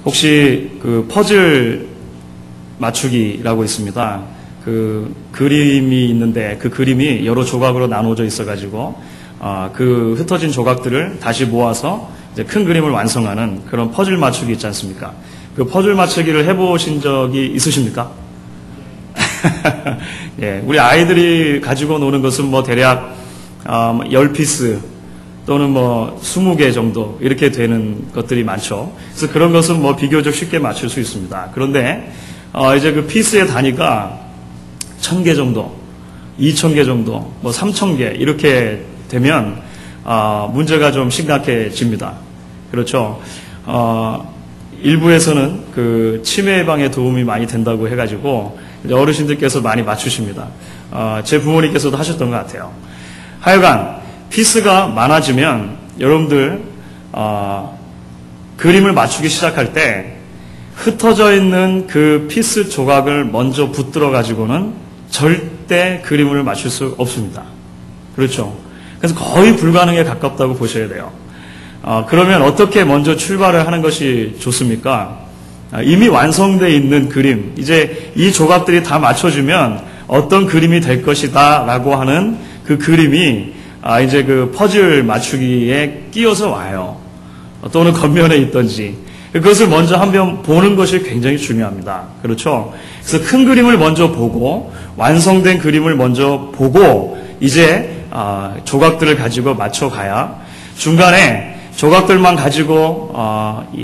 혹시 그 퍼즐 맞추기라고 있습니다. 그 그림이 있는데 그 그림이 여러 조각으로 나눠져 있어가지고 그 흩어진 조각들을 다시 모아서 이제 큰 그림을 완성하는 그런 퍼즐 맞추기 있지 않습니까? 그 퍼즐 맞추기를 해보신 적이 있으십니까? 예, 우리 아이들이 가지고 노는 것은 뭐 대략 10피스 또는 뭐 20개 정도 이렇게 되는 것들이 많죠. 그래서 그런 것은 뭐 비교적 쉽게 맞출 수 있습니다. 그런데 이제 그 피스의 단위가 1000개 정도, 2000개 정도, 뭐 3000개 이렇게 되면 문제가 좀 심각해집니다. 그렇죠. 일부에서는 그 치매 예방에 도움이 많이 된다고 해가지고 어르신들께서 많이 맞추십니다. 제 부모님께서도 하셨던 것 같아요. 하여간 피스가 많아지면 여러분들 그림을 맞추기 시작할 때 흩어져 있는 그 피스 조각을 먼저 붙들어 가지고는 절대 그림을 맞출 수 없습니다. 그렇죠. 그래서 거의 불가능에 가깝다고 보셔야 돼요. 그러면 어떻게 먼저 출발을 하는 것이 좋습니까? 이미 완성되어 있는 그림, 이제 이 조각들이 다 맞춰지면 어떤 그림이 될 것이다 라고 하는 그 그림이 이제 그 퍼즐 맞추기에 끼어서 와요. 또는 겉면에 있던지. 그것을 먼저 한번 보는 것이 굉장히 중요합니다. 그렇죠? 그래서 큰 그림을 먼저 보고 완성된 그림을 먼저 보고 이제 조각들을 가지고 맞춰가야 중간에 조각들만 가지고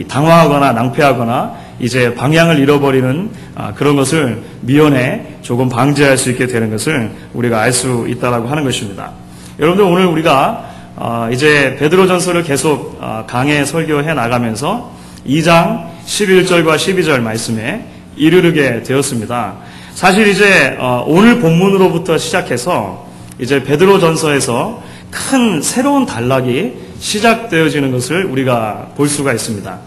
당황하거나 낭패하거나 이제 방향을 잃어버리는 그런 것을 미연에 조금 방지할 수 있게 되는 것을 우리가 알 수 있다라고 하는 것입니다. 여러분들 오늘 우리가 이제 베드로전서를 계속 강해 설교해 나가면서 2장 11절과 12절 말씀에 이르게 되었습니다. 사실 이제 오늘 본문으로부터 시작해서 이제 베드로전서에서 큰 새로운 단락이 시작되어지는 것을 우리가 볼 수가 있습니다.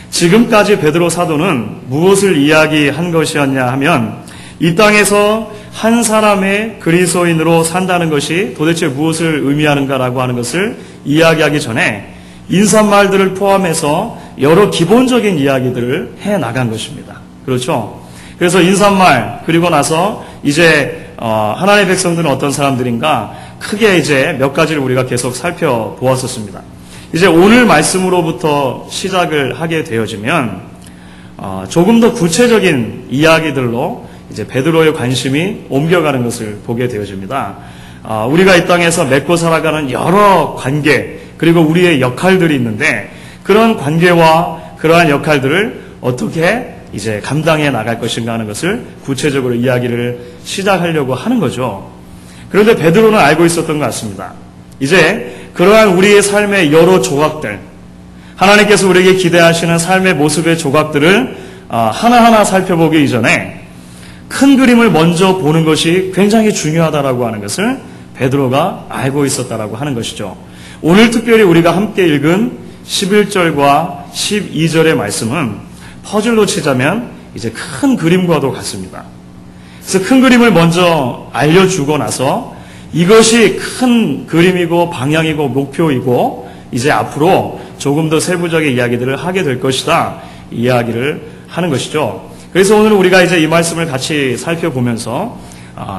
지금까지 베드로 사도는 무엇을 이야기한 것이었냐 하면 이 땅에서 한 사람의 그리스도인으로 산다는 것이 도대체 무엇을 의미하는가라고 하는 것을 이야기하기 전에 인사말들을 포함해서 여러 기본적인 이야기들을 해 나간 것입니다. 그렇죠? 그래서 인사말 그리고 나서 이제 하나님의 백성들은 어떤 사람들인가 크게 이제 몇 가지를 우리가 계속 살펴보았었습니다. 이제 오늘 말씀으로부터 시작을 하게 되어지면 조금 더 구체적인 이야기들로 이제 베드로의 관심이 옮겨가는 것을 보게 되어집니다. 우리가 이 땅에서 맺고 살아가는 여러 관계 그리고 우리의 역할들이 있는데 그런 관계와 그러한 역할들을 어떻게 이제 감당해 나갈 것인가 하는 것을 구체적으로 이야기를 시작하려고 하는 거죠. 그런데 베드로는 알고 있었던 것 같습니다. 이제 그러한 우리의 삶의 여러 조각들, 하나님께서 우리에게 기대하시는 삶의 모습의 조각들을 하나하나 살펴보기 이전에 큰 그림을 먼저 보는 것이 굉장히 중요하다라고 하는 것을 베드로가 알고 있었다라고 하는 것이죠. 오늘 특별히 우리가 함께 읽은 11절과 12절의 말씀은 퍼즐로 치자면 이제 큰 그림과도 같습니다. 그래서 큰 그림을 먼저 알려주고 나서 이것이 큰 그림이고 방향이고 목표이고 이제 앞으로 조금 더 세부적인 이야기들을 하게 될 것이다 이야기를 하는 것이죠. 그래서 오늘 우리가 이제 이 말씀을 같이 살펴보면서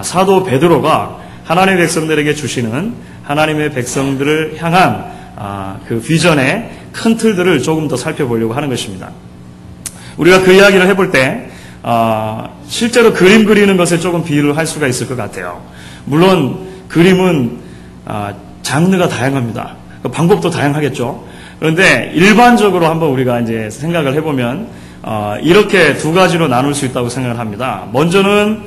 사도 베드로가 하나님의 백성들에게 주시는 하나님의 백성들을 향한 그 비전의 큰 틀들을 조금 더 살펴보려고 하는 것입니다. 우리가 그 이야기를 해볼 때 실제로 그림 그리는 것에 조금 비유를 할 수가 있을 것 같아요. 물론 그림은 장르가 다양합니다. 방법도 다양하겠죠. 그런데 일반적으로 한번 우리가 이제 생각을 해보면 이렇게 두 가지로 나눌 수 있다고 생각을 합니다. 먼저는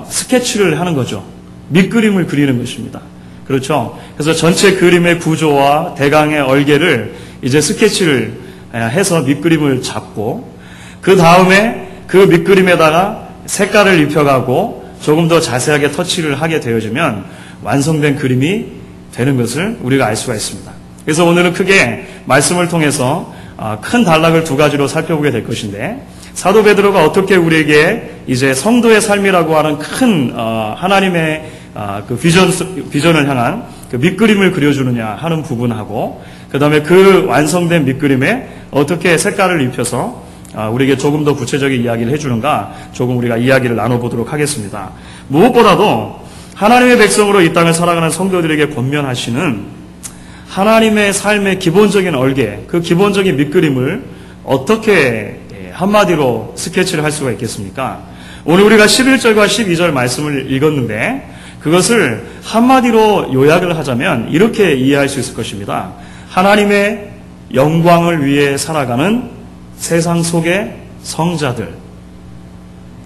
스케치를 하는 거죠. 밑그림을 그리는 것입니다. 그렇죠. 그래서 전체 그림의 구조와 대강의 얼개를 이제 스케치를 해서 밑그림을 잡고 그 다음에 그 밑그림에다가 색깔을 입혀가고 조금 더 자세하게 터치를 하게 되어지면 완성된 그림이 되는 것을 우리가 알 수가 있습니다. 그래서 오늘은 크게 말씀을 통해서 큰 단락을 두 가지로 살펴보게 될 것인데 사도 베드로가 어떻게 우리에게 이제 성도의 삶이라고 하는 큰 하나님의 그 비전을 향한 그 밑그림을 그려주느냐 하는 부분하고 그 다음에 그 완성된 밑그림에 어떻게 색깔을 입혀서 우리에게 조금 더 구체적인 이야기를 해주는가 조금 우리가 이야기를 나눠보도록 하겠습니다. 무엇보다도 하나님의 백성으로 이 땅을 살아가는 성도들에게 권면하시는 하나님의 삶의 기본적인 얼개, 그 기본적인 밑그림을 어떻게 한마디로 스케치를 할 수가 있겠습니까? 오늘 우리가 11절과 12절 말씀을 읽었는데 그것을 한마디로 요약을 하자면 이렇게 이해할 수 있을 것입니다. 하나님의 영광을 위해 살아가는 세상 속의 성자들.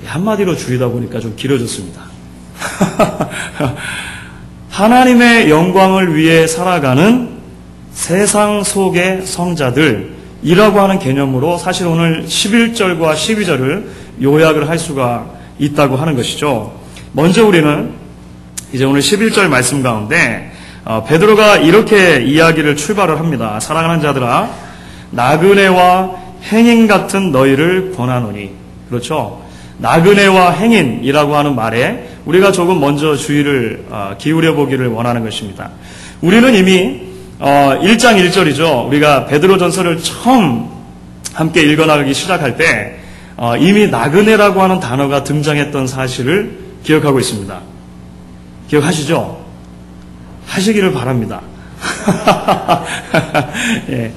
한마디로 줄이다 보니까 좀 길어졌습니다. 하나님의 영광을 위해 살아가는 세상 속의 성자들이라고 하는 개념으로 사실 오늘 11절과 12절을 요약을 할 수가 있다고 하는 것이죠. 먼저 우리는 이제 오늘 11절 말씀 가운데 베드로가 이렇게 이야기를 출발을 합니다. 사랑하는 자들아, 나그네와 행인 같은 너희를 권하노니. 그렇죠. 나그네와 행인이라고 하는 말에 우리가 조금 먼저 주의를 기울여 보기를 원하는 것입니다. 우리는 이미 1장 1절이죠. 우리가 베드로전서를 처음 함께 읽어나가기 시작할 때 이미 나그네라고 하는 단어가 등장했던 사실을 기억하고 있습니다. 기억하시죠? 하시기를 바랍니다. 예.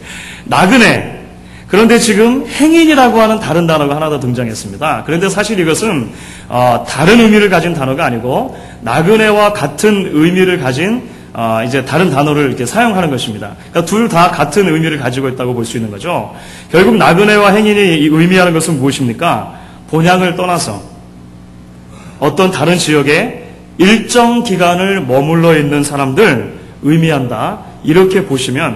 나그네. 그런데 지금 행인이라고 하는 다른 단어가 하나 더 등장했습니다. 그런데 사실 이것은 다른 의미를 가진 단어가 아니고 나그네와 같은 의미를 가진 이제 다른 단어를 이렇게 사용하는 것입니다. 그러니까 둘 다 같은 의미를 가지고 있다고 볼 수 있는 거죠. 결국 나그네와 행인이 의미하는 것은 무엇입니까? 본향을 떠나서 어떤 다른 지역에 일정 기간을 머물러 있는 사람들 의미한다. 이렇게 보시면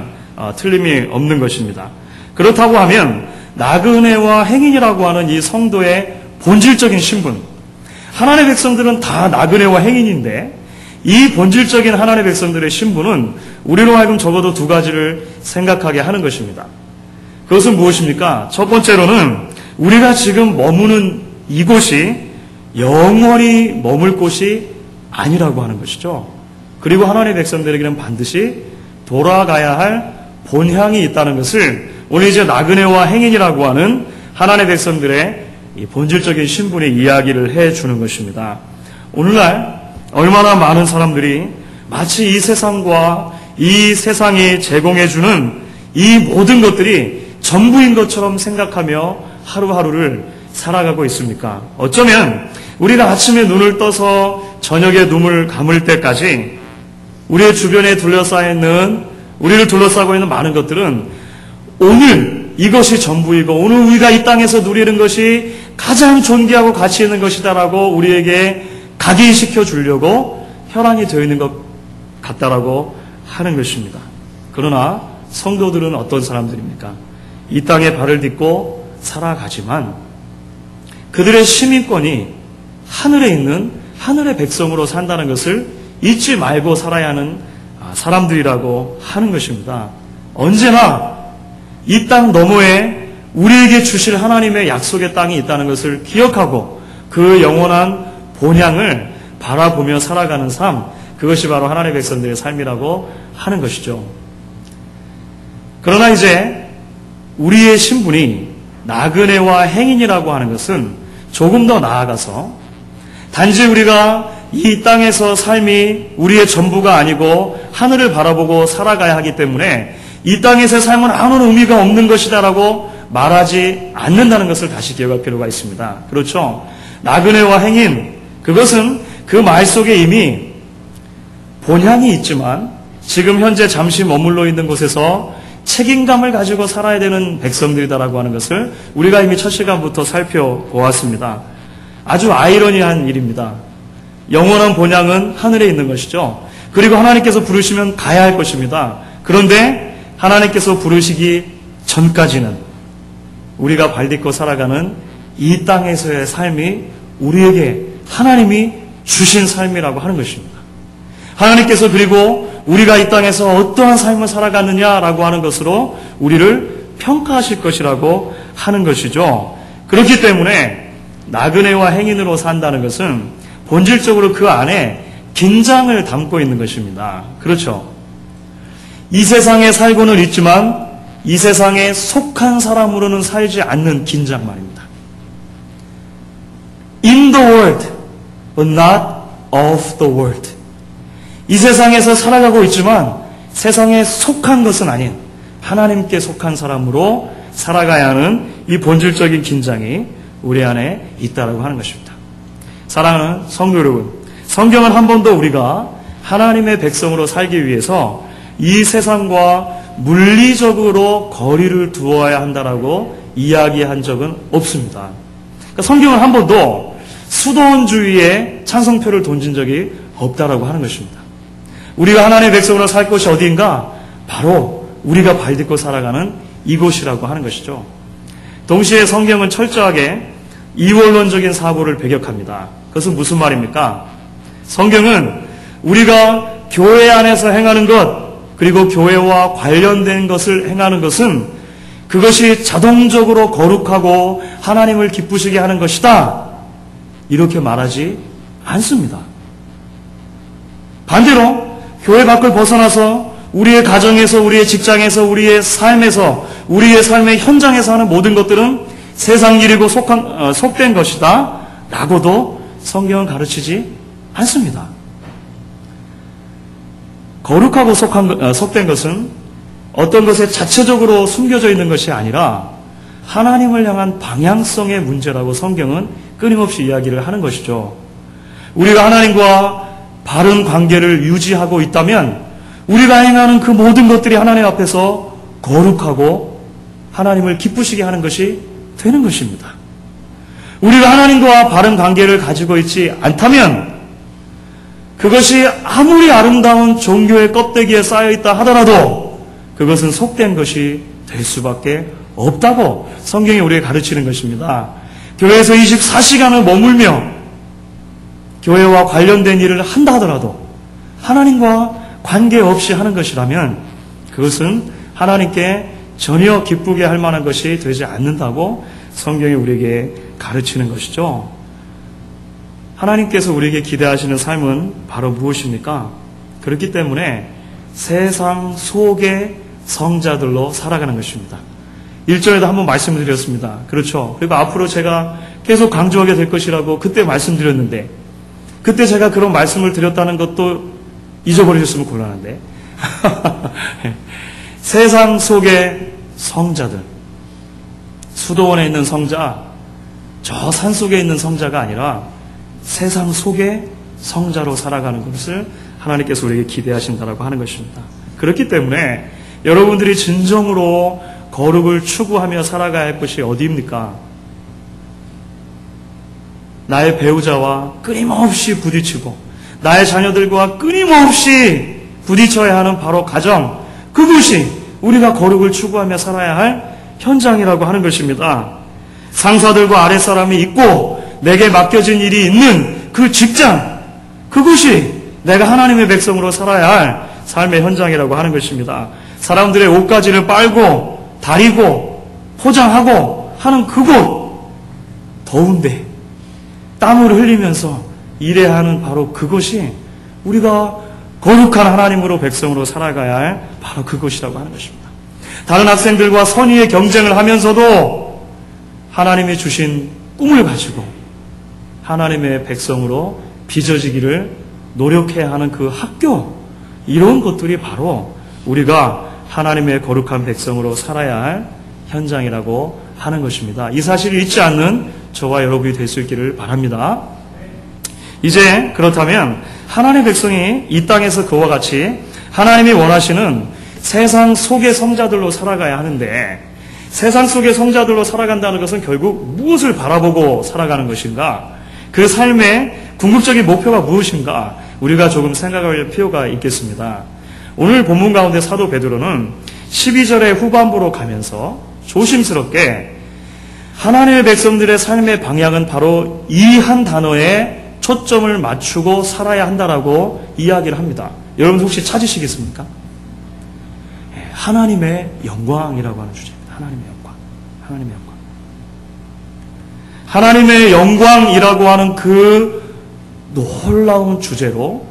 틀림이 없는 것입니다. 그렇다고 하면 나그네와 행인이라고 하는 이 성도의 본질적인 신분, 하나님의 백성들은 다 나그네와 행인인데 이 본질적인 하나님의 백성들의 신분은 우리로 하여금 적어도 두 가지를 생각하게 하는 것입니다. 그것은 무엇입니까? 첫 번째로는 우리가 지금 머무는 이곳이 영원히 머물 곳이 아니라고 하는 것이죠. 그리고 하나님의 백성들에게는 반드시 돌아가야 할 본향이 있다는 것을 오늘 이제 나그네와 행인이라고 하는 하나님의 백성들의 이 본질적인 신분의 이야기를 해주는 것입니다. 오늘날 얼마나 많은 사람들이 마치 이 세상과 이 세상이 제공해주는 이 모든 것들이 전부인 것처럼 생각하며 하루하루를 살아가고 있습니까? 어쩌면 우리가 아침에 눈을 떠서 저녁에 눈을 감을 때까지 우리의 주변에 우리를 둘러싸고 있는 많은 것들은 오늘 이것이 전부이고 오늘 우리가 이 땅에서 누리는 것이 가장 존귀하고 가치 있는 것이다라고 우리에게 각인시켜 주려고 혈안이 되어 있는 것 같다라고 하는 것입니다. 그러나 성도들은 어떤 사람들입니까? 이 땅에 발을 딛고 살아가지만 그들의 시민권이 하늘에 있는 하늘의 백성으로 산다는 것을 잊지 말고 살아야 하는 사람들이라고 하는 것입니다. 언제나 이 땅 너머에 우리에게 주실 하나님의 약속의 땅이 있다는 것을 기억하고 그 영원한 본향을 바라보며 살아가는 삶, 그것이 바로 하나님의 백성들의 삶이라고 하는 것이죠. 그러나 이제 우리의 신분이 나그네와 행인이라고 하는 것은 조금 더 나아가서 단지 우리가 이 땅에서 삶이 우리의 전부가 아니고 하늘을 바라보고 살아가야 하기 때문에 이 땅에서의 삶은 아무런 의미가 없는 것이다라고 말하지 않는다는 것을 다시 기억할 필요가 있습니다. 그렇죠? 나그네와 행인, 그것은 그 말 속에 이미 본향이 있지만 지금 현재 잠시 머물러 있는 곳에서 책임감을 가지고 살아야 되는 백성들이다라고 하는 것을 우리가 이미 첫 시간부터 살펴보았습니다. 아주 아이러니한 일입니다. 영원한 본향은 하늘에 있는 것이죠. 그리고 하나님께서 부르시면 가야 할 것입니다. 그런데 하나님께서 부르시기 전까지는 우리가 발딛고 살아가는 이 땅에서의 삶이 우리에게 하나님이 주신 삶이라고 하는 것입니다. 하나님께서 그리고 우리가 이 땅에서 어떠한 삶을 살아가느냐라고 하는 것으로 우리를 평가하실 것이라고 하는 것이죠. 그렇기 때문에 나그네와 행인으로 산다는 것은 본질적으로 그 안에 긴장을 담고 있는 것입니다. 그렇죠. 이 세상에 살고는 있지만 이 세상에 속한 사람으로는 살지 않는 긴장 말입니다. In the world, but not of the world. 이 세상에서 살아가고 있지만 세상에 속한 것은 아닌 하나님께 속한 사람으로 살아가야 하는 이 본질적인 긴장이 우리 안에 있다라고 하는 것입니다. 사랑하는 성도 여러분, 성경은 한 번도 우리가 하나님의 백성으로 살기 위해서 이 세상과 물리적으로 거리를 두어야 한다라고 이야기한 적은 없습니다. 그러니까 성경은 한 번도 수도원주의에 찬성표를 던진 적이 없다라고 하는 것입니다. 우리가 하나님의 백성으로 살 곳이 어디인가? 바로 우리가 발딛고 살아가는 이곳이라고 하는 것이죠. 동시에 성경은 철저하게 이원론적인 사고를 배격합니다. 그것은 무슨 말입니까? 성경은 우리가 교회 안에서 행하는 것, 그리고 교회와 관련된 것을 행하는 것은 그것이 자동적으로 거룩하고 하나님을 기쁘시게 하는 것이다, 이렇게 말하지 않습니다. 반대로 교회 밖을 벗어나서 우리의 가정에서, 우리의 직장에서, 우리의 삶에서, 우리의 삶의 현장에서 하는 모든 것들은 세상 일이고 속된 것이다 라고도 성경은 가르치지 않습니다. 거룩하고 속된 것은 어떤 것에 자체적으로 숨겨져 있는 것이 아니라 하나님을 향한 방향성의 문제라고 성경은 끊임없이 이야기를 하는 것이죠. 우리가 하나님과 바른 관계를 유지하고 있다면 우리가 행하는 그 모든 것들이 하나님 앞에서 거룩하고 하나님을 기쁘시게 하는 것이 되는 것입니다. 우리가 하나님과 바른 관계를 가지고 있지 않다면 그것이 아무리 아름다운 종교의 껍데기에 쌓여있다 하더라도 그것은 속된 것이 될 수밖에 없다고 성경이 우리에게 가르치는 것입니다. 교회에서 24시간을 머물며 교회와 관련된 일을 한다 하더라도 하나님과 관계없이 하는 것이라면 그것은 하나님께 전혀 기쁘게 할 만한 것이 되지 않는다고 성경이 우리에게 가르치는 것이죠. 하나님께서 우리에게 기대하시는 삶은 바로 무엇입니까? 그렇기 때문에 세상 속의 성자들로 살아가는 것입니다. 1절에도 한번 말씀을 드렸습니다. 그렇죠. 그리고 앞으로 제가 계속 강조하게 될 것이라고 그때 말씀드렸는데 그때 제가 그런 말씀을 드렸다는 것도 잊어버리셨으면 곤란한데 세상 속의 성자들, 수도원에 있는 성자, 저 산 속에 있는 성자가 아니라 세상 속의 성자로 살아가는 것을 하나님께서 우리에게 기대하신다라고 하는 것입니다. 그렇기 때문에 여러분들이 진정으로 거룩을 추구하며 살아가야 할 것이 어디입니까? 나의 배우자와 끊임없이 부딪히고 나의 자녀들과 끊임없이 부딪혀야 하는 바로 가정, 그것이 우리가 거룩을 추구하며 살아야 할 현장이라고 하는 것입니다. 상사들과 아랫사람이 있고 내게 맡겨진 일이 있는 그 직장, 그것이 내가 하나님의 백성으로 살아야 할 삶의 현장이라고 하는 것입니다. 사람들의 옷가지를 빨고 다리고 포장하고 하는 그곳, 더운데 땀을 흘리면서 일해야 하는 바로 그것이 우리가 거룩한 하나님으로 백성으로 살아가야 할 바로 그것이라고 하는 것입니다. 다른 학생들과 선의의 경쟁을 하면서도 하나님이 주신 꿈을 가지고 하나님의 백성으로 빚어지기를 노력해야 하는 그 학교, 이런 것들이 바로 우리가 하나님의 거룩한 백성으로 살아야 할 현장이라고 하는 것입니다. 이 사실을 잊지 않는 저와 여러분이 될 수 있기를 바랍니다. 이제 그렇다면 하나님의 백성이 이 땅에서 그와 같이 하나님이 원하시는 세상 속의 성자들로 살아가야 하는데, 세상 속의 성자들로 살아간다는 것은 결국 무엇을 바라보고 살아가는 것인가? 그 삶의 궁극적인 목표가 무엇인가? 우리가 조금 생각할 필요가 있겠습니다. 오늘 본문 가운데 사도 베드로는 12절의 후반부로 가면서 조심스럽게 하나님의 백성들의 삶의 방향은 바로 이 한 단어에 초점을 맞추고 살아야 한다라고 이야기를 합니다. 여러분 혹시 찾으시겠습니까? 하나님의 영광이라고 하는 주제입니다. 하나님의 영광. 하나님의 영광. 하나님의 영광이라고 하는 그 놀라운 주제로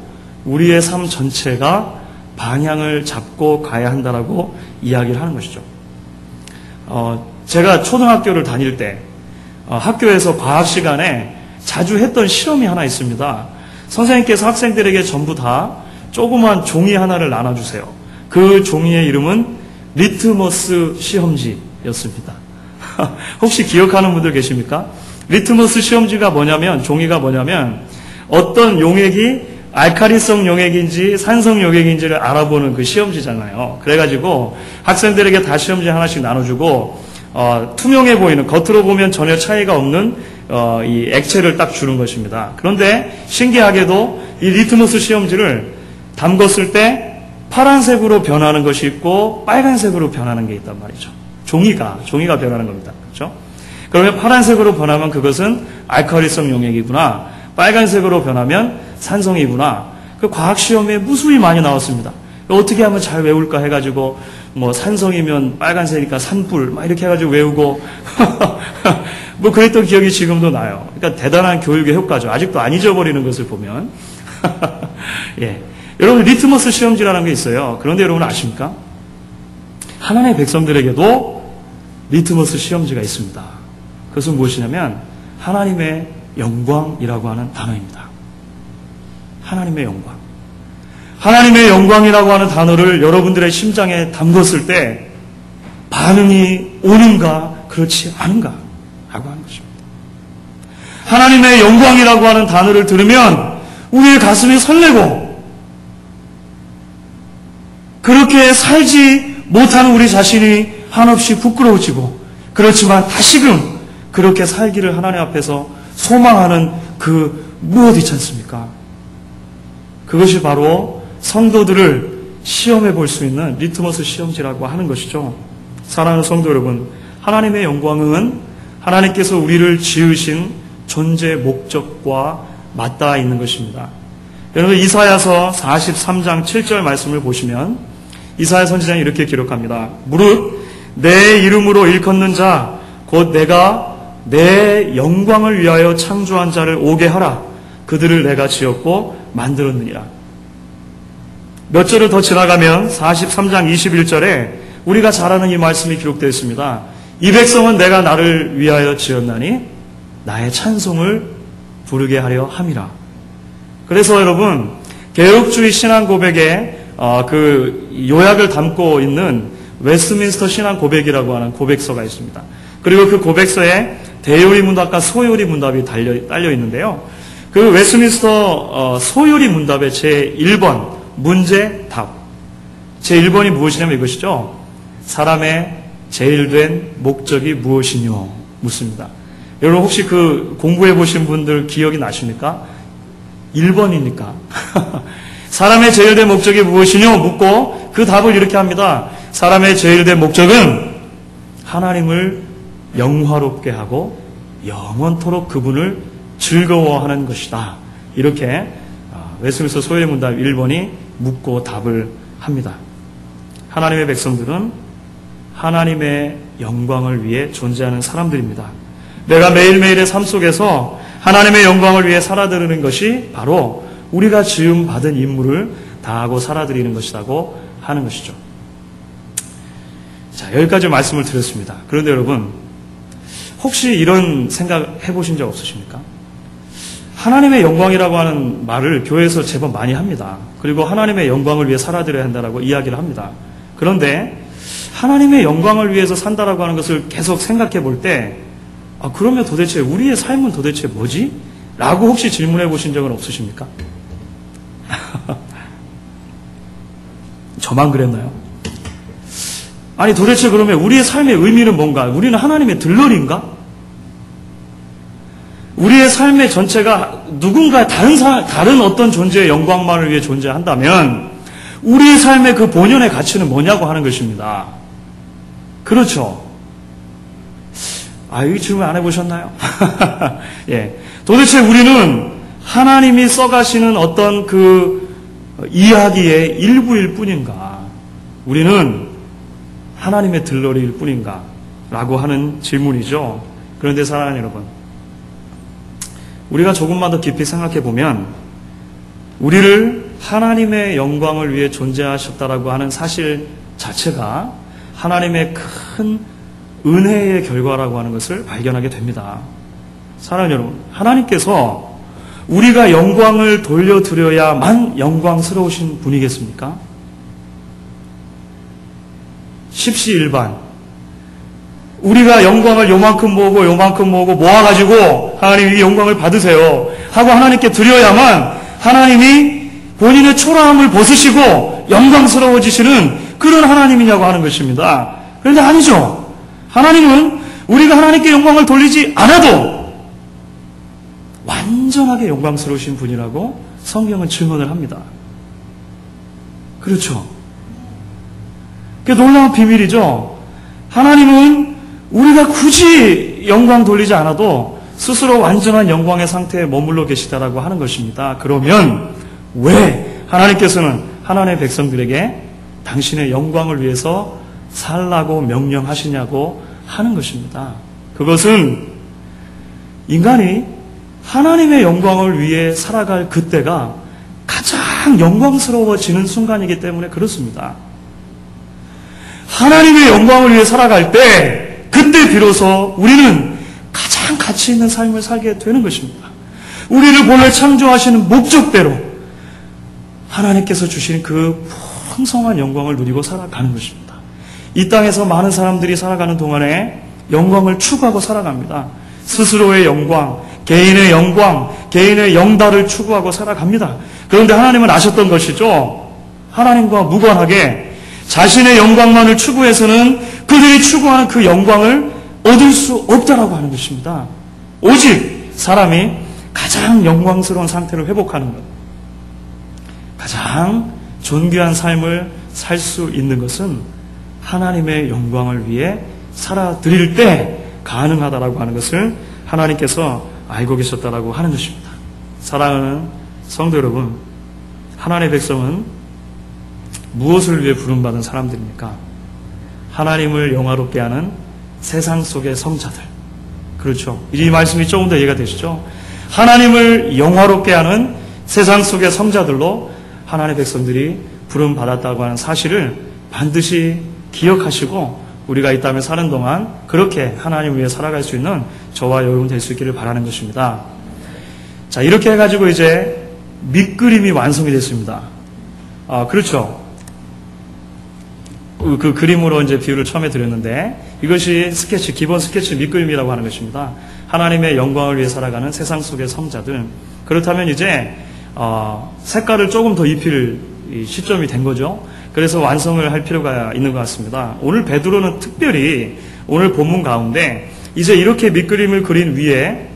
우리의 삶 전체가 방향을 잡고 가야 한다라고 이야기를 하는 것이죠. 제가 초등학교를 다닐 때 학교에서 과학 시간에 자주 했던 실험이 하나 있습니다. 선생님께서 학생들에게 전부 다 조그만 종이 하나를 나눠주세요. 그 종이의 이름은 리트머스 시험지였습니다. 혹시 기억하는 분들 계십니까? 리트머스 시험지가 뭐냐면, 종이가 뭐냐면 어떤 용액이 알카리성 용액인지 산성 용액인지를 알아보는 그 시험지잖아요. 그래가지고 학생들에게 다 시험지 하나씩 나눠주고 투명해 보이는, 겉으로 보면 전혀 차이가 없는 이 액체를 딱 주는 것입니다. 그런데 신기하게도 이 리트머스 시험지를 담궜을 때 파란색으로 변하는 것이 있고 빨간색으로 변하는 게 있단 말이죠. 종이가 변하는 겁니다. 그렇죠? 그러면 파란색으로 변하면 그것은 알카리성 용액이구나, 빨간색으로 변하면 산성이구나. 그 과학 시험에 무수히 많이 나왔습니다. 어떻게 하면 잘 외울까 해가지고 뭐 산성이면 빨간색이니까 산불 막 이렇게 해가지고 외우고 뭐 그랬던 기억이 지금도 나요. 그러니까 대단한 교육의 효과죠. 아직도 안 잊어버리는 것을 보면. 예. 여러분, 리트머스 시험지라는 게 있어요. 그런데 여러분 아십니까? 하나님의 백성들에게도 리트머스 시험지가 있습니다. 그것은 무엇이냐면 하나님의 영광이라고 하는 단어입니다. 하나님의 영광. 하나님의 영광이라고 하는 단어를 여러분들의 심장에 담궜을 때 반응이 오는가 그렇지 않은가 라고 하는 것입니다. 하나님의 영광이라고 하는 단어를 들으면 우리의 가슴이 설레고, 그렇게 살지 못하는 우리 자신이 한없이 부끄러워지고, 그렇지만 다시금 그렇게 살기를 하나님 앞에서 소망하는 그 무엇 있지 않습니까? 그것이 바로 성도들을 시험해 볼 수 있는 리트머스 시험지라고 하는 것이죠. 사랑하는 성도 여러분, 하나님의 영광은 하나님께서 우리를 지으신 존재 목적과 맞닿아 있는 것입니다. 여러분, 이사야서 43장 7절 말씀을 보시면 이사야 선지자는 이렇게 기록합니다. 무릇 내 이름으로 일컫는 자 곧 내가 내 영광을 위하여 창조한 자를 오게 하라. 그들을 내가 지었고 만들었느니라. 몇 절을 더 지나가면 43장 21절에 우리가 잘 아는 이 말씀이 기록되어 있습니다. 이 백성은 내가 나를 위하여 지었나니 나의 찬송을 부르게 하려 함이라. 그래서 여러분, 개혁주의 신앙 고백에 그 요약을 담고 있는 웨스트민스터 신앙 고백이라고 하는 고백서가 있습니다. 그리고 그 고백서에 대요리 문답과 소요리 문답이 딸려 있는데요. 그 웨스트민스터 소요리 문답의 제1번 문제 답. 제1번이 무엇이냐면 이것이죠. 사람의 제일된 목적이 무엇이뇨? 묻습니다. 여러분 혹시 그 공부해 보신 분들 기억이 나십니까? 1번이니까. 사람의 제일된 목적이 무엇이뇨? 묻고 그 답을 이렇게 합니다. 사람의 제일된 목적은 하나님을 영화롭게 하고 영원토록 그분을 즐거워하는 것이다. 이렇게 웨스트민스터 소요리 문답 1번이 묻고 답을 합니다. 하나님의 백성들은 하나님의 영광을 위해 존재하는 사람들입니다. 내가 매일매일의 삶 속에서 하나님의 영광을 위해 살아드리는 것이 바로 우리가 지음 받은 임무를 다하고 살아드리는 것이라고 하는 것이죠. 자, 여기까지 말씀을 드렸습니다. 그런데 여러분, 혹시 이런 생각 해보신 적 없으십니까? 하나님의 영광이라고 하는 말을 교회에서 제법 많이 합니다. 그리고 하나님의 영광을 위해 살아드려야 한다라고 이야기를 합니다. 그런데 하나님의 영광을 위해서 산다라고 하는 것을 계속 생각해 볼 때, 그러면 도대체 우리의 삶은 도대체 뭐지? 라고 혹시 질문해 보신 적은 없으십니까? 저만 그랬나요? 아니 도대체 그러면 우리의 삶의 의미는 뭔가? 우리는 하나님의 들러리인가? 우리의 삶의 전체가 누군가 다른 어떤 존재의 영광만을 위해 존재한다면 우리의 삶의 그 본연의 가치는 뭐냐고 하는 것입니다. 그렇죠? 이 질문 안 해보셨나요? 예. 도대체 우리는 하나님이 써가시는 어떤 그 이야기의 일부일 뿐인가? 우리는 하나님의 들러리일 뿐인가? 라고 하는 질문이죠. 그런데 사랑하는 여러분, 우리가 조금만 더 깊이 생각해 보면 우리를 하나님의 영광을 위해 존재하셨다라고 하는 사실 자체가 하나님의 큰 은혜의 결과라고 하는 것을 발견하게 됩니다. 사랑하는 여러분, 하나님께서 우리가 영광을 돌려드려야만 영광스러우신 분이겠습니까? 십시일반 우리가 영광을 요만큼 모으고 모아가지고 하나님 이 영광을 받으세요 하고 하나님께 드려야만 하나님이 본인의 초라함을 벗으시고 영광스러워지시는 그런 하나님이냐고 하는 것입니다. 그런데 아니죠. 하나님은 우리가 하나님께 영광을 돌리지 않아도 완전하게 영광스러우신 분이라고 성경은 증언을 합니다. 그렇죠. 그게 놀라운 비밀이죠. 하나님은 우리가 굳이 영광 돌리지 않아도 스스로 완전한 영광의 상태에 머물러 계시다라고 하는 것입니다. 그러면 왜 하나님께서는 하나님의 백성들에게 당신의 영광을 위해서 살라고 명령하시냐고 하는 것입니다. 그것은 인간이 하나님의 영광을 위해 살아갈 그때가 가장 영광스러워지는 순간이기 때문에 그렇습니다. 하나님의 영광을 위해 살아갈 때 그때 비로소 우리는 가장 가치 있는 삶을 살게 되는 것입니다. 우리를 본래 창조하시는 목적대로 하나님께서 주신 그 풍성한 영광을 누리고 살아가는 것입니다. 이 땅에서 많은 사람들이 살아가는 동안에 영광을 추구하고 살아갑니다. 스스로의 영광, 개인의 영광, 개인의 영달을 추구하고 살아갑니다. 그런데 하나님은 아셨던 것이죠. 하나님과 무관하게 자신의 영광만을 추구해서는 그들이 추구하는 그 영광을 얻을 수 없다라고 하는 것입니다. 오직 사람이 가장 영광스러운 상태를 회복하는 것, 가장 존귀한 삶을 살 수 있는 것은 하나님의 영광을 위해 살아드릴 때 가능하다라고 하는 것을 하나님께서 알고 계셨다라고 하는 것입니다. 사랑하는 성도 여러분, 하나님의 백성은 무엇을 위해 부름받은 사람들입니까? 하나님을 영화롭게 하는 세상 속의 성자들. 그렇죠. 이 말씀이 조금 더 이해가 되시죠? 하나님을 영화롭게 하는 세상 속의 성자들로 하나님의 백성들이 부름받았다고 하는 사실을 반드시 기억하시고 우리가 이 땅에 사는 동안 그렇게 하나님을 위해 살아갈 수 있는 저와 여러분 될 수 있기를 바라는 것입니다. 자, 이렇게 해가지고 이제 밑그림이 완성이 됐습니다. 그렇죠. 그 그림으로 이제 비유를 처음에 드렸는데 이것이 스케치, 기본 스케치 밑그림이라고 하는 것입니다. 하나님의 영광을 위해 살아가는 세상 속의 성자들. 그렇다면 이제 색깔을 조금 더 입힐 시점이 된 거죠. 그래서 완성을 할 필요가 있는 것 같습니다. 오늘 베드로는 특별히 오늘 본문 가운데 이제 이렇게 밑그림을 그린 위에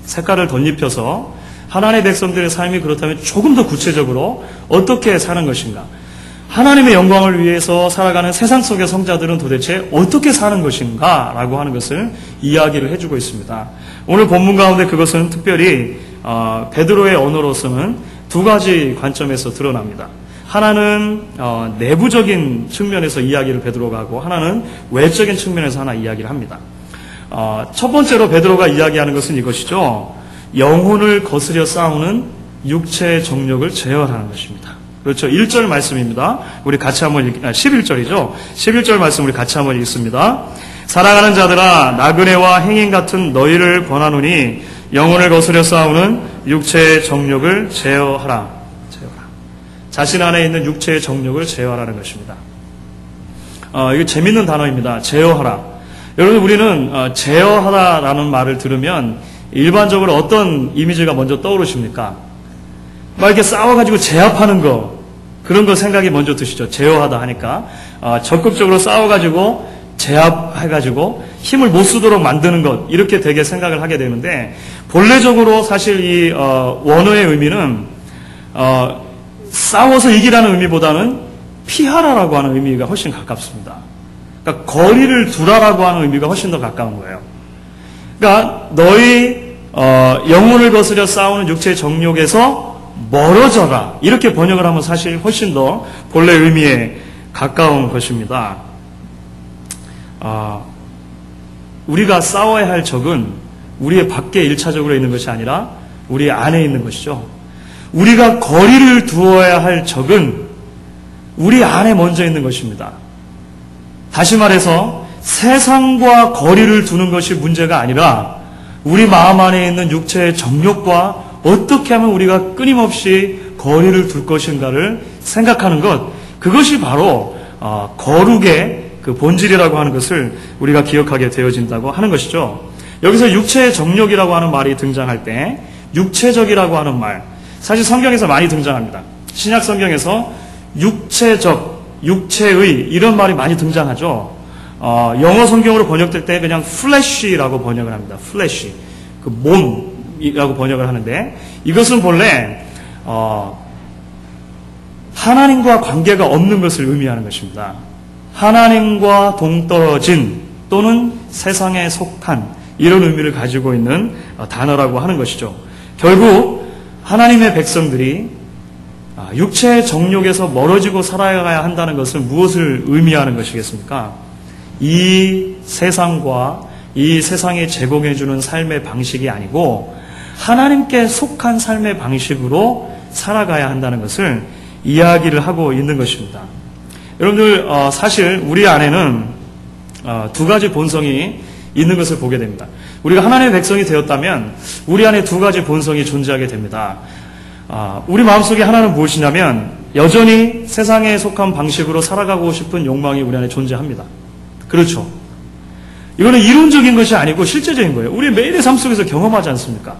색깔을 덧입혀서 하나님의 백성들의 삶이 그렇다면 조금 더 구체적으로 어떻게 사는 것인가, 하나님의 영광을 위해서 살아가는 세상 속의 성자들은 도대체 어떻게 사는 것인가 라고 하는 것을 이야기를 해주고 있습니다. 오늘 본문 가운데 그것은 특별히 베드로의 언어로서는 두 가지 관점에서 드러납니다. 하나는 내부적인 측면에서 이야기를 베드로가 하고 하나는 외적인 측면에서 하나 이야기를 합니다. 첫 번째로 베드로가 이야기하는 것은 이것이죠. 영혼을 거스려 싸우는 육체의 정욕을 제어하는 것입니다. 그렇죠. 1절 말씀입니다. 우리 같이 한번 11절이죠. 11절 말씀 우리 같이 한번 읽습니다. 사랑하는 자들아, 나그네와 행인 같은 너희를 권하노니 영혼을 거스려 싸우는 육체의 정욕을 제어하라. 자신 안에 있는 육체의 정욕을 제어하라는 것입니다. 이거 재밌는 단어입니다. 제어하라. 여러분, 우리는 제어하라라는 말을 들으면 일반적으로 어떤 이미지가 먼저 떠오르십니까? 막 이렇게 싸워가지고 제압하는 거, 그런 거 생각이 먼저 드시죠. 제어하다 하니까 적극적으로 싸워가지고 제압해가지고 힘을 못 쓰도록 만드는 것, 이렇게 되게 생각을 하게 되는데 본래적으로 사실 이 원어의 의미는 싸워서 이기라는 의미보다는 피하라라고 하는 의미가 훨씬 가깝습니다. 그러니까 거리를 두라라고 하는 의미가 훨씬 더 가까운 거예요. 그러니까 너희 영혼을 거스려 싸우는 육체의 정욕에서 멀어져라, 이렇게 번역을 하면 사실 훨씬 더 본래 의미에 가까운 것입니다. 우리가 싸워야 할 적은 우리의 밖에 1차적으로 있는 것이 아니라 우리 안에 있는 것이죠. 우리가 거리를 두어야 할 적은 우리 안에 먼저 있는 것입니다. 다시 말해서 세상과 거리를 두는 것이 문제가 아니라 우리 마음 안에 있는 육체의 정욕과 어떻게 하면 우리가 끊임없이 거리를 둘 것인가를 생각하는 것, 그것이 바로 거룩의 그 본질이라고 하는 것을 우리가 기억하게 되어진다고 하는 것이죠. 여기서 육체의 정욕이라고 하는 말이 등장할 때 육체적이라고 하는 말, 사실 성경에서 많이 등장합니다. 신약 성경에서 육체적, 육체의 이런 말이 많이 등장하죠. 영어 성경으로 번역될 때 그냥 flesh라고 번역을 합니다. flesh, 그 몸이라고 번역을 하는데 이것은 본래 하나님과 관계가 없는 것을 의미하는 것입니다. 하나님과 동떨어진 또는 세상에 속한 이런 의미를 가지고 있는 단어라고 하는 것이죠. 결국 하나님의 백성들이 육체의 정욕에서 멀어지고 살아가야 한다는 것은 무엇을 의미하는 것이겠습니까? 이 세상과 이 세상이 제공해주는 삶의 방식이 아니고 하나님께 속한 삶의 방식으로 살아가야 한다는 것을 이야기를 하고 있는 것입니다. 여러분들 사실 우리 안에는 두 가지 본성이 있는 것을 보게 됩니다. 우리가 하나님의 백성이 되었다면 우리 안에 두 가지 본성이 존재하게 됩니다. 우리 마음속에 하나는 무엇이냐면 여전히 세상에 속한 방식으로 살아가고 싶은 욕망이 우리 안에 존재합니다. 그렇죠. 이거는 이론적인 것이 아니고 실제적인 거예요. 우리 매일의 삶 속에서 경험하지 않습니까?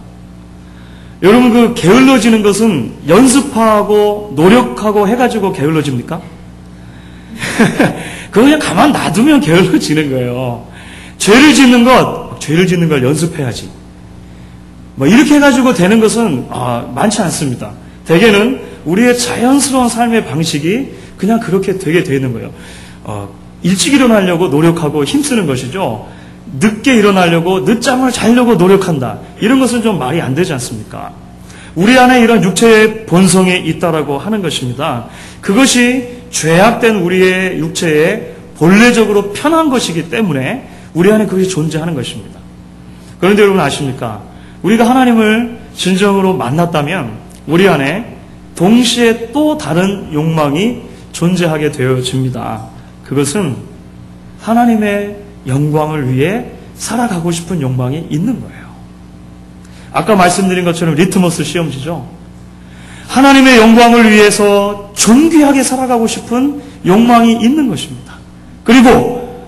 여러분, 그 게을러지는 것은 연습하고 노력하고 해가지고 게을러집니까? 그거 그냥 가만 놔두면 게을러지는 거예요. 죄를 짓는 걸 연습해야지. 이렇게 해가지고 되는 것은 많지 않습니다. 대개는 우리의 자연스러운 삶의 방식이 그냥 그렇게 되게 되는 거예요. 일찍 일어나려고 노력하고 힘쓰는 것이죠. 늦게 일어나려고 늦잠을 자려고 노력한다. 이런 것은 좀 말이 안 되지 않습니까? 우리 안에 이런 육체의 본성이 있다라고 하는 것입니다. 그것이 죄악된 우리의 육체에 본래적으로 편한 것이기 때문에 우리 안에 그것이 존재하는 것입니다. 그런데 여러분 아십니까? 우리가 하나님을 진정으로 만났다면 우리 안에 동시에 또 다른 욕망이 존재하게 되어집니다. 그것은 하나님의 영광을 위해 살아가고 싶은 욕망이 있는 거예요. 아까 말씀드린 것처럼 리트머스 시험지죠. 하나님의 영광을 위해서 존귀하게 살아가고 싶은 욕망이 있는 것입니다. 그리고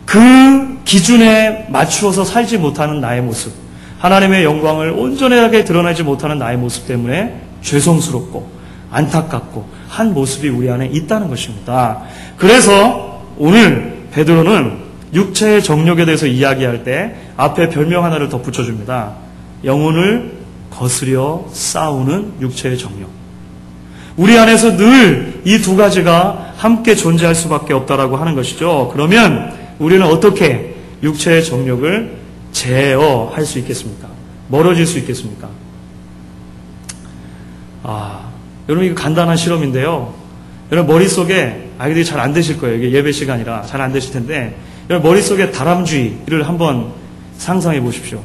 그 기준에 맞추어서 살지 못하는 나의 모습, 하나님의 영광을 온전하게 드러내지 못하는 나의 모습 때문에 죄송스럽고 안타깝고 한 모습이 우리 안에 있다는 것입니다. 그래서 오늘 베드로는 육체의 정욕에 대해서 이야기할 때 앞에 별명 하나를 덧붙여줍니다. 영혼을 거스려 싸우는 육체의 정욕. 우리 안에서 늘 이 두 가지가 함께 존재할 수밖에 없다라고 하는 것이죠. 그러면 우리는 어떻게 육체의 정욕을 제어할 수 있겠습니까? 멀어질 수 있겠습니까? 여러분 이거 간단한 실험인데요. 여러분 머릿속에 아이들이 잘 안 되실 거예요. 이게 예배 시간이라 잘 안 되실 텐데 여러분 머릿속에 다람쥐를 한번 상상해 보십시오.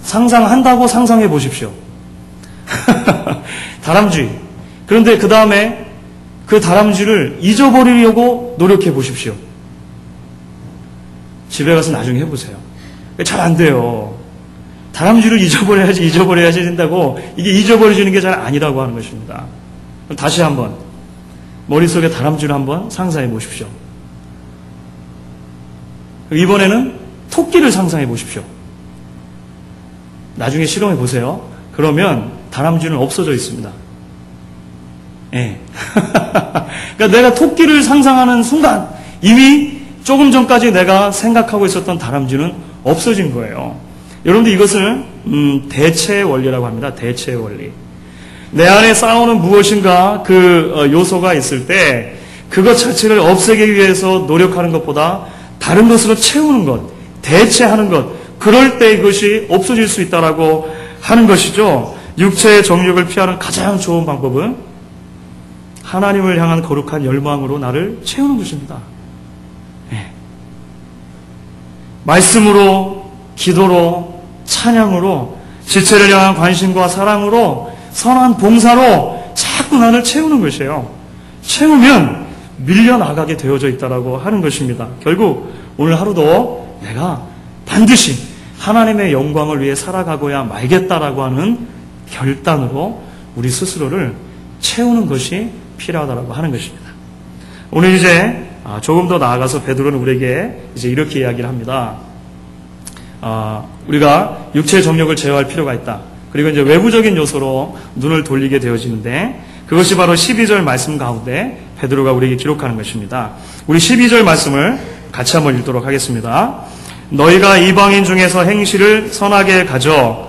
상상한다고 상상해 보십시오. 다람쥐. 그런데 그 다음에 그 다람쥐를 잊어버리려고 노력해 보십시오. 집에 가서 나중에 해보세요. 잘 안 돼요. 다람쥐를 잊어버려야지 된다고 이게 잊어버려지는 게 잘 아니라고 하는 것입니다. 그럼 다시 한번 머릿속에 다람쥐를 한번 상상해 보십시오. 이번에는 토끼를 상상해 보십시오. 나중에 실험해 보세요. 그러면 다람쥐는 없어져 있습니다. 예. 그러니까 내가 토끼를 상상하는 순간 이미 조금 전까지 내가 생각하고 있었던 다람쥐는 없어진 거예요. 여러분들 이것을 대체의 원리라고 합니다. 대체의 원리. 내 안에 쌓아오는 무엇인가 그 요소가 있을 때 그것 자체를 없애기 위해서 노력하는 것보다 다른 것으로 채우는 것, 대체하는 것, 그럴 때 이것이 없어질 수 있다라고 하는 것이죠. 육체의 정욕을 피하는 가장 좋은 방법은 하나님을 향한 거룩한 열망으로 나를 채우는 것입니다. 네. 말씀으로, 기도로, 찬양으로, 지체를 향한 관심과 사랑으로, 선한 봉사로 자꾸 나를 채우는 것이에요. 채우면 밀려나가게 되어져 있다라고 하는 것입니다. 결국 오늘 하루도 내가 반드시 하나님의 영광을 위해 살아가고야 말겠다라고 하는 결단으로 우리 스스로를 채우는 것이 필요하다라고 하는 것입니다. 오늘 이제 조금 더 나아가서 베드로는 우리에게 이제 이렇게 이야기를 합니다. 우리가 육체의 정욕을 제어할 필요가 있다. 그리고 이제 외부적인 요소로 눈을 돌리게 되어지는데 그것이 바로 12절 말씀 가운데 베드로가 우리에게 기록하는 것입니다. 우리 12절 말씀을 같이 한번 읽도록 하겠습니다. 너희가 이방인 중에서 행실을 선하게 가져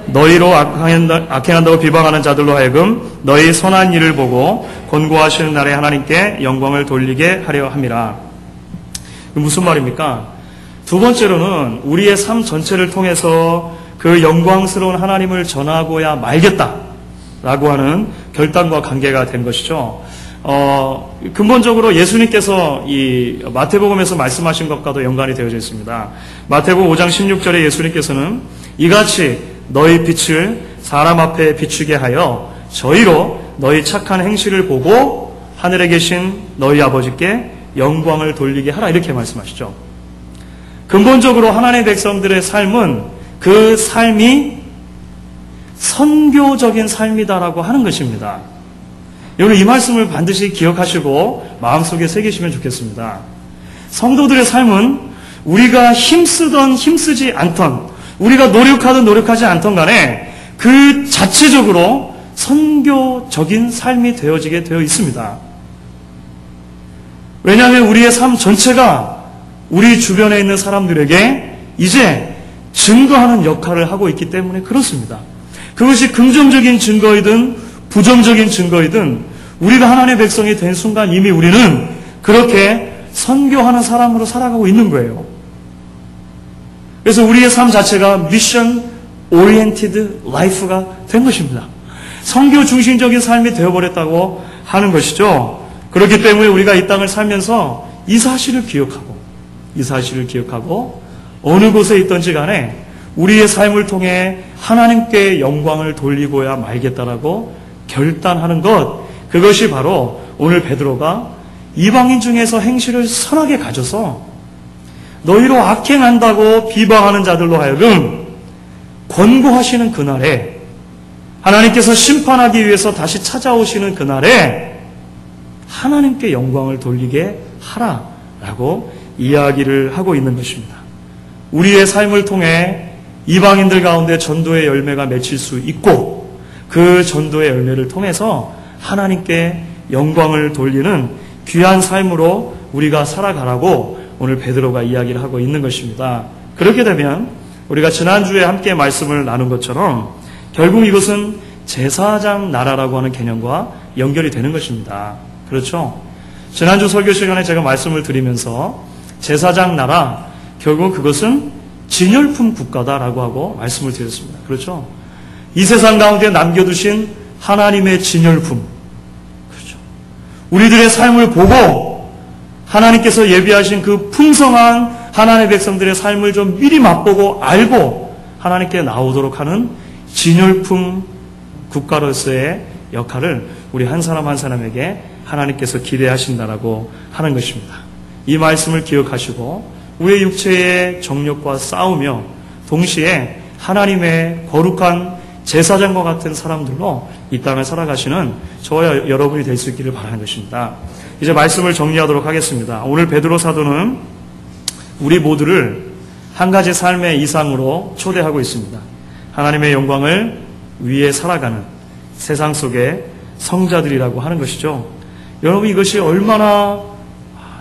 너희로 악행한다고 비방하는 자들로 하여금 너희 선한 일을 보고 권고하시는 날에 하나님께 영광을 돌리게 하려 함이라. 무슨 말입니까? 두 번째로는 우리의 삶 전체를 통해서 그 영광스러운 하나님을 전하고야 말겠다라고 하는 결단과 관계가 된 것이죠. 근본적으로 예수님께서 이 마태복음에서 말씀하신 것과도 연관이 되어져 있습니다. 마태복음 5장 16절에 예수님께서는 이같이 너희 빛을 사람 앞에 비추게 하여 저희로 너희 착한 행실을 보고 하늘에 계신 너희 아버지께 영광을 돌리게 하라 이렇게 말씀하시죠. 근본적으로 하나님의 백성들의 삶은 그 삶이 선교적인 삶이다라고 하는 것입니다. 여러분 이 말씀을 반드시 기억하시고 마음속에 새기시면 좋겠습니다. 성도들의 삶은 우리가 힘쓰던 힘쓰지 않던 우리가 노력하든 노력하지 않던 간에 그 자체적으로 선교적인 삶이 되어지게 되어 있습니다. 왜냐하면 우리의 삶 전체가 우리 주변에 있는 사람들에게 이제 증거하는 역할을 하고 있기 때문에 그렇습니다. 그것이 긍정적인 증거이든 부정적인 증거이든 우리가 하나님의 백성이 된 순간 이미 우리는 그렇게 선교하는 사람으로 살아가고 있는 거예요. 그래서 우리의 삶 자체가 미션 오리엔티드 라이프가 된 것입니다. 선교 중심적인 삶이 되어버렸다고 하는 것이죠. 그렇기 때문에 우리가 이 땅을 살면서 이 사실을 기억하고 어느 곳에 있든지 간에 우리의 삶을 통해 하나님께 영광을 돌리고야 말겠다라고 결단하는 것, 그것이 바로 오늘 베드로가 이방인 중에서 행실을 선하게 가져서 너희로 악행한다고 비방하는 자들로 하여금 권고하시는 그날에 하나님께서 심판하기 위해서 다시 찾아오시는 그날에 하나님께 영광을 돌리게 하라라고 이야기를 하고 있는 것입니다. 우리의 삶을 통해 이방인들 가운데 전도의 열매가 맺힐 수 있고 그 전도의 열매를 통해서 하나님께 영광을 돌리는 귀한 삶으로 우리가 살아가라고 오늘 베드로가 이야기를 하고 있는 것입니다. 그렇게 되면 우리가 지난주에 함께 말씀을 나눈 것처럼 결국 이것은 제사장 나라라고 하는 개념과 연결이 되는 것입니다. 그렇죠? 지난주 설교 시간에 제가 말씀을 드리면서 제사장 나라, 결국 그것은 진열품 국가다라고 하고 말씀을 드렸습니다. 그렇죠? 이 세상 가운데 남겨두신 하나님의 진열품. 그렇죠? 우리들의 삶을 보고 하나님께서 예비하신 그 풍성한 하나님의 백성들의 삶을 좀 미리 맛보고 알고 하나님께 나오도록 하는 진열품 국가로서의 역할을 우리 한 사람 한 사람에게 하나님께서 기대하신다라고 하는 것입니다. 이 말씀을 기억하시고 우리의 육체의 정욕과 싸우며 동시에 하나님의 거룩한 제사장과 같은 사람들로 이 땅을 살아가시는 저와 여러분이 될 수 있기를 바라는 것입니다. 이제 말씀을 정리하도록 하겠습니다. 오늘 베드로 사도는 우리 모두를 한 가지 삶의 이상으로 초대하고 있습니다. 하나님의 영광을 위해 살아가는 세상 속의 성자들이라고 하는 것이죠. 여러분 이것이 얼마나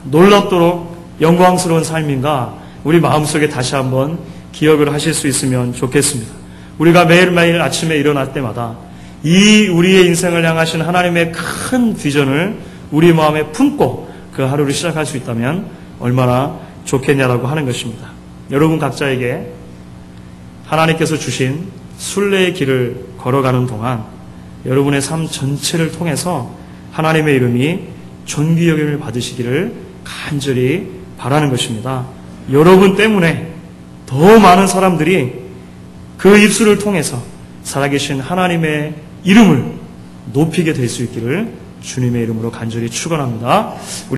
놀랍도록 영광스러운 삶인가 우리 마음속에 다시 한번 기억을 하실 수 있으면 좋겠습니다. 우리가 매일매일 아침에 일어날 때마다 이 우리의 인생을 향하신 하나님의 큰 비전을 우리 마음에 품고 그 하루를 시작할 수 있다면 얼마나 좋겠냐라고 하는 것입니다. 여러분 각자에게 하나님께서 주신 순례의 길을 걸어가는 동안 여러분의 삶 전체를 통해서 하나님의 이름이 존귀 여김을 받으시기를 간절히 바라는 것입니다. 여러분 때문에 더 많은 사람들이 그 입술을 통해서 살아계신 하나님의 이름을 높이게 될 수 있기를 주님의 이름으로 간절히 축원합니다.